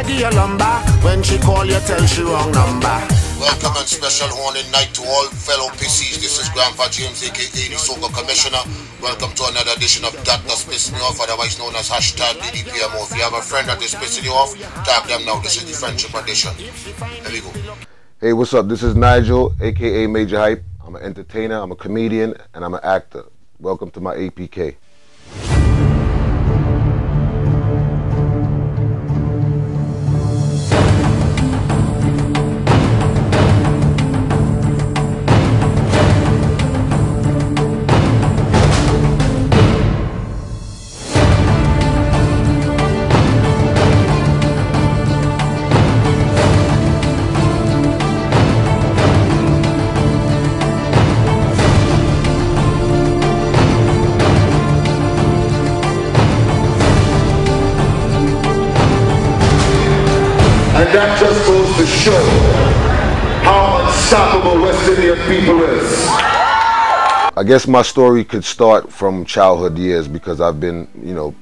I give you lumber. When she call you, tell she wrong number. Welcome and special horny night to all fellow PCs. This is Grandpa James, aka the Soca Commissioner. Welcome to another edition of That Does Piss Me Off, otherwise known as hashtag DDPMO. If you have a friend that is pissing you off, tag them now. This is the friendship edition. Here we go. Hey, what's up? This is Nigel, aka Majah Hype. I'm an entertainer, I'm a comedian, and I'm an actor. Welcome to my APK. And that just goes to show how unstoppable West Indian people is. I guess my story could start from childhood years because I've been,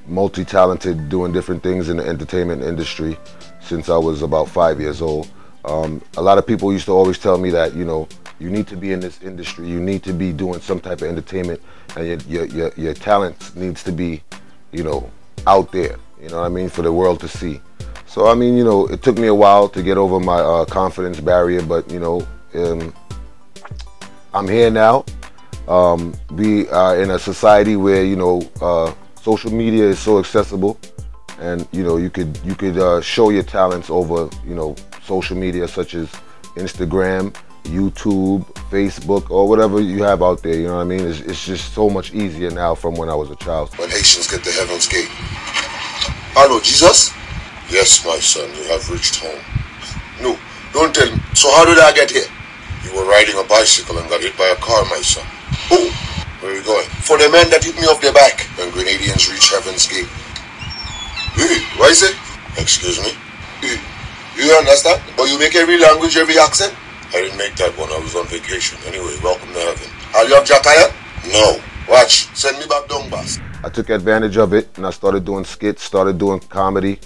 multi-talented, doing different things in the entertainment industry since I was about 5 years old. A lot of people used to always tell me that, you need to be in this industry, you need to be doing some type of entertainment, and your talent needs to be, out there, for the world to see. So, it took me a while to get over my confidence barrier, but, I'm here now. We are in a society where, social media is so accessible, and, you could show your talents over, social media such as Instagram, YouTube, Facebook, or whatever you have out there, It's just so much easier now from when I was a child. When Haitians get to Heaven's Gate. Hello, Jesus? Yes, my son, you have reached home. No, don't tell me. So how did I get here? You were riding a bicycle and got hit by a car, my son. Oh, where are you going? For the men that hit me off their back when Grenadians reach Heaven's Gate. What is it? Excuse me? You understand? But you make every language, every accent? I didn't make that one. I was on vacation. Anyway, welcome to heaven. Are you have Jakaya? No. Watch. Send me back Dongbas. I took advantage of it and I started doing skits, started doing comedy.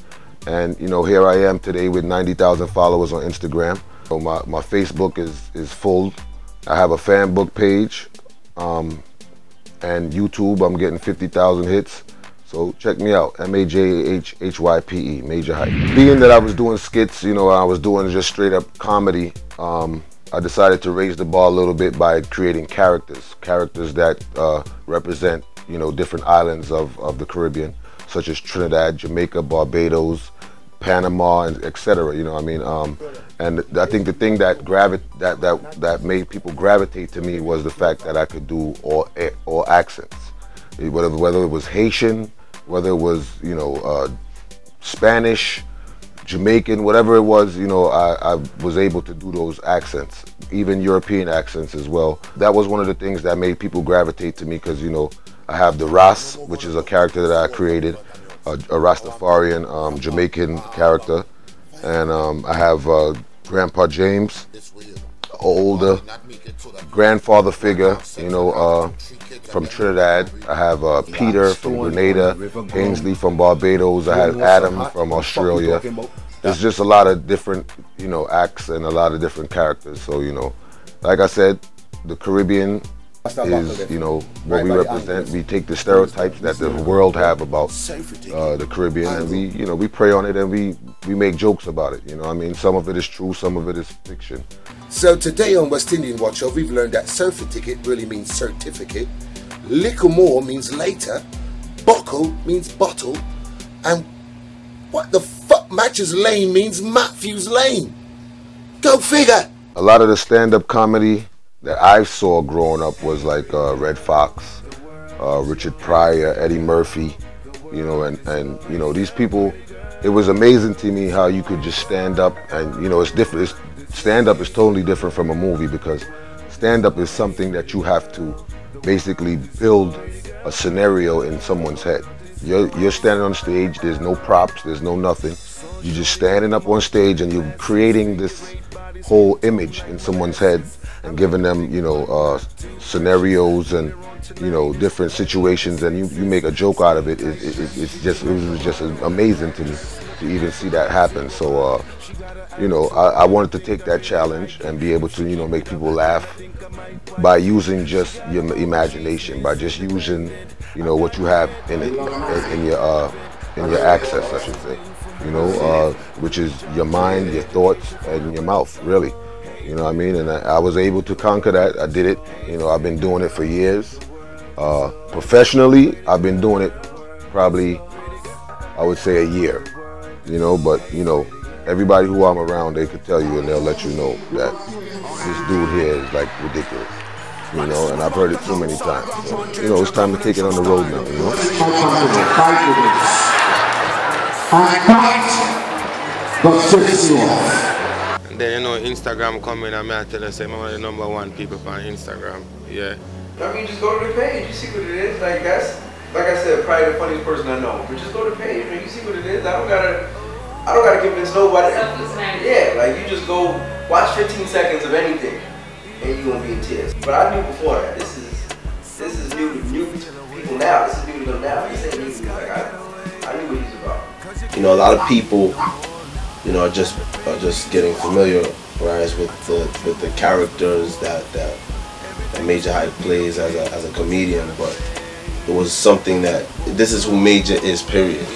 And here I am today with 90,000 followers on Instagram. So my Facebook is full. I have a fan book page, and YouTube. I'm getting 50,000 hits. So check me out, MAJAHYPE, Majah Hype. Being that I was doing skits, I was doing just straight up comedy. I decided to raise the bar a little bit by creating characters that represent different islands of the Caribbean, such as Trinidad, Jamaica, Barbados, Panama, and etc. And I think the thing that made people gravitate to me was the fact that I could do all accents, whether it was Haitian, whether it was Spanish, Jamaican, whatever it was. I was able to do those accents, even European accents as well. That was one of the things that made people gravitate to me because I have the Ras, which is a character that I created. A Rastafarian Jamaican character, and I have Grandpa James, older grandfather figure, from Trinidad. I have Peter from Grenada, Ainsley from Barbados. I have Adam from Australia. There's just a lot of different, acts and a lot of different characters. So, like I said, the Caribbean is, what we represent. We take the stereotypes that the world have about the Caribbean, and we prey on it, and we make jokes about it. Some of it is true, some of it is fiction. So today on West Indian Watcher, we've learned that certificate really means certificate, little more means later, buckle means bottle, and what the fuck Matches Lane means Matthews Lane. Go figure. A lot of the stand-up comedy that I saw growing up was like Red Fox, Richard Pryor, Eddie Murphy, and these people. It was amazing to me how you could just stand up, and it's different. Stand-up is totally different from a movie because stand-up is something that you have to basically build a scenario in someone's head. You're standing on stage. There's no props. There's no nothing. You're just standing up on stage and you're creating this whole image in someone's head and giving them, scenarios and, different situations, and you make a joke out of it. It was just amazing to me. to even see that happen. So, you know, I wanted to take that challenge and be able to, you know, make people laugh by using just your imagination, by just using, you know, what you have in your access, I should say, you know, which is your mind, your thoughts, and your mouth, really. You know what I mean? And I was able to conquer that. I did it. You know, I've been doing it for years. Professionally, I've been doing it probably, I would say, a year. You know, but, you know, everybody who I'm around, they could tell you and they'll let you know that this dude here is like ridiculous. You know, and I've heard it too many times. So, you know, it's time to take it on the road now, you know? And then, you know, Instagram coming and I tell us I'm one of the #1 people on Instagram. Yeah. I mean, just go to the page. You see what it is. Like, that's, like I said, probably the funniest person I know. But just go to the page, man. You see what it is. I don't gotta convince nobody. Yeah, like you just go watch 15 seconds of anything, and you're gonna be in tears. But I knew before that. This is new to people now. This is new to them now. This ain't new to me. Like I knew what he's about. You know, a lot of people, you know, are just getting familiarized with the characters that Majah Hype plays as a comedian, but it was something that this is who Majah is, period.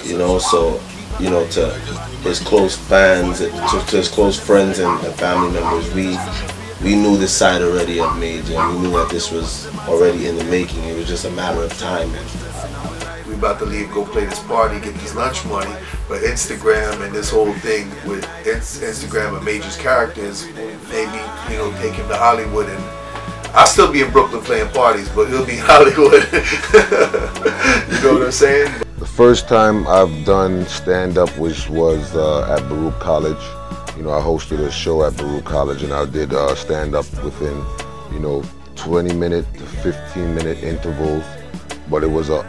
You know, so, you know, to his close fans, to his close friends and family members, we knew this side already of Majah, and we knew that this was already in the making. It was just a matter of time. We about to leave, go play this party, get this lunch money, but Instagram and this whole thing with Instagram and Majah's characters made me, you know, take him to Hollywood, and I'll still be in Brooklyn playing parties, but he'll be in Hollywood. You know what I'm saying? The first time I've done stand-up was at Baruch College. You know, I hosted a show at Baruch College, and I did stand-up within, you know, 20-minute to 15-minute intervals. But it was a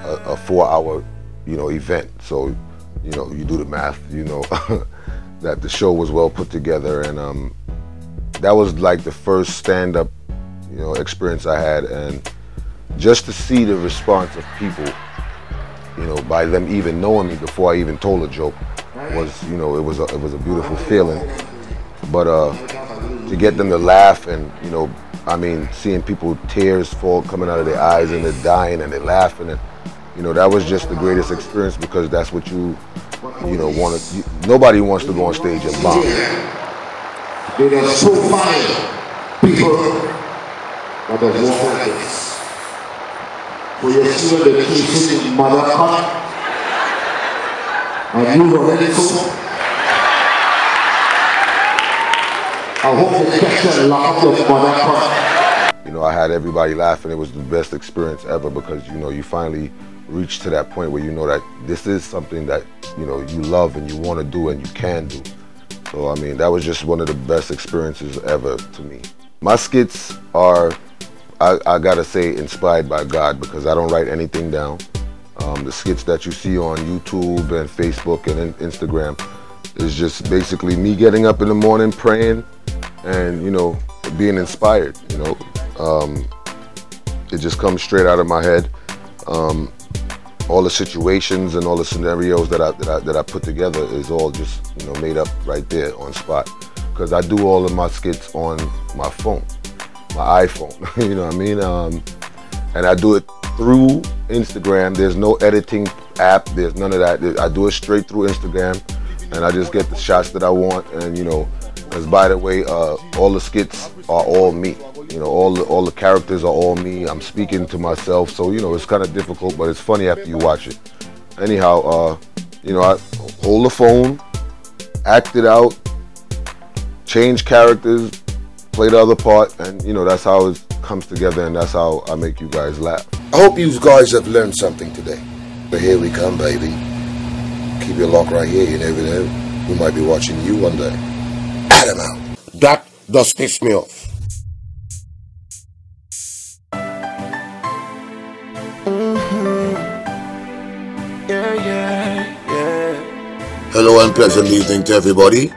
4-hour, you know, event. So, you know, you do the math, you know, that the show was well put together, and that was like the first stand-up, you know, experience I had, and just to see the response of people, you know, by them even knowing me before I even told a joke, was, you know, it was a beautiful feeling. But to get them to laugh, and, you know, I mean, seeing people, tears coming out of their eyes, and they're dying and they're laughing, and, you know, that was just the greatest experience, because that's what you know, nobody wants to go on stage and bomb. They are so fire, people. But there's one like this. For your children, the kids in Mother and you already so. I hope they catch a lot of Mother. You know, I had everybody laughing. It was the best experience ever, because, you know, you finally reach to that point where you know that this is something that, you know, you love and you want to do and you can do. So, I mean, that was just one of the best experiences ever to me. My skits are, I gotta say, inspired by God, because I don't write anything down. The skits that you see on YouTube and Facebook and Instagram is just basically me getting up in the morning, praying, and, you know, being inspired. You know, it just comes straight out of my head. All the situations and all the scenarios that I put together is all just, you know, made up right there on spot, because I do all of my skits on my phone. My iPhone, you know what I mean? And I do it through Instagram. There's no editing app, there's none of that. I do it straight through Instagram, and I just get the shots that I want. And, you know, because, by the way, all the skits are all me. You know, all the characters are all me. I'm speaking to myself, so, you know, it's kind of difficult, but it's funny after you watch it. Anyhow, you know, I hold the phone, act it out, change characters, play the other part, and, you know, that's how it comes together, and that's how I make you guys laugh. I hope you guys have learned something today. But here we come, baby. Keep your lock right here, you never know. We might be watching you one day. Adam out. That does piss me off. Hello and pleasant evening to everybody.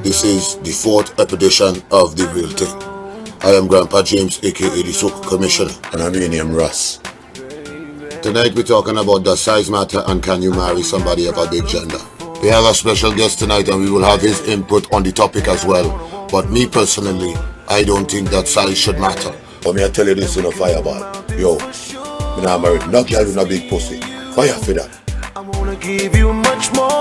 This is the 4th edition of The Real Thing. I am Grandpa James, aka the Soak Commissioner. And I'm your name, Russ. Tonight we're talking about does size matter and can you marry somebody of a big gender? We have a special guest tonight and we will have his input on the topic as well. But me personally, I don't think that size should matter. But me I tell you this in a fireball. Yo, me not married no girl with no big pussy. Fire for that. I wanna give you much more.